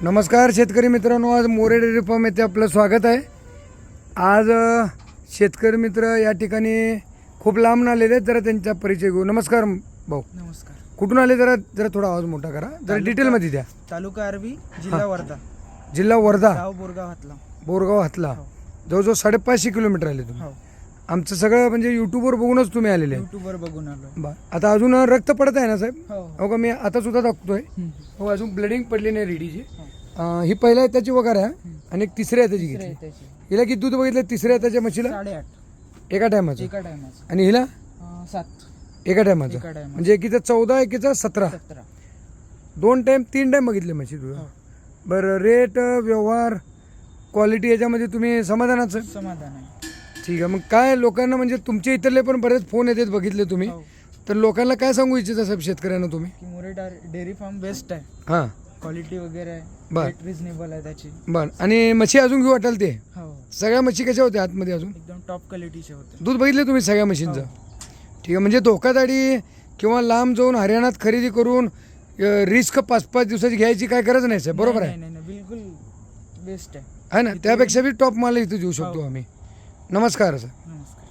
नमस्कार शेतकरी मित्रांनो, आज मोरे डेअरी फार्म येथे आपलं स्वागत आहे. आज शेतकरी मित्र या ठिकाणी खूप लांब आलेले आहेत. जरा त्यांचा परिचय घेऊ. नमस्कार भाऊ. नमस्कार. कुठून आले? जरा थोडा आवाज मोठा करा. जरा डिटेलमध्ये द्या. तालुका आर्वी, जिल्हा वर्धा. जिल्हा वर्धा, गाव बोरगाव हातला. बोरगाव हातला. जवळजवळ 550 किलोमीटर आले तुम्ही. हो, आमचं सगळं म्हणजे यूट्यूबवर बघूनच तुम्ही आलेले आहे. युट्यूबवर बघून आलो. बरं, आता अजून रक्त पडत आहे ना साहेब? हो हो का? मी आता सुद्धा दाखवतोय. हो, अजून ब्लिडिंग पडली नाही रेडीची. हो. ही पहिल्या त्याची वगैरे आहे आणि एक तिसऱ्या त्याची तिसऱ्या घेतली. त्याची हिला किती दूध बघितलं? तिसऱ्या त्याच्या म्हशीला 8.5 एका टायमाचं. एका टायमाचं. आणि हिला 7 एका टायमाचं. एका टायमाचं. म्हणजे एकीचं 14 एकीचं 17. 17. 2 टाइम 3 टाइम बघितले म्हशी तुझं. हो. बरं, रेट व्यवहार क्वालिटी याच्यामध्ये तुम्ही समाधानाचं? समाधान आहे. ठीक आहे. मग काय लोकांना म्हणजे तुमचे इथले पण बरेच फोन येतात बघितले तुम्ही, हो. तर लोकांना काय सांगू इच्छिता साहेब शेतकऱ्यांना तुम्ही? की मोरे डेअरी फार्म बेस्ट आहे. हां, क्वालिटी वगैरे आहे. बर. रेट रिझनेबल आहे त्याची. बरं. आणि म्हशी अजून घेऊ वाटाल ते? हो, सगळ्या म्हशी कशा होत्या आतमध्ये? अजून एकदम टॉप क्वालिटीचे होते. दूध बघितले तुम्ही सगळ्या म्हशींचं? हो. ठीक आहे. म्हणजे धोकादाडी किंवा लांब जाऊन हरियाणात खरेदी करून रिस्क 5-5 दिवसाची घ्यायची काय गरज नाही साहेब, बरोबर आहे? नाही, बिलकुल बेस्ट आहे. आहे ना? त्यापेक्षा बी टॉप माल इथं देऊ शकतो आम्ही. नमस्कार सर. नमस्कार.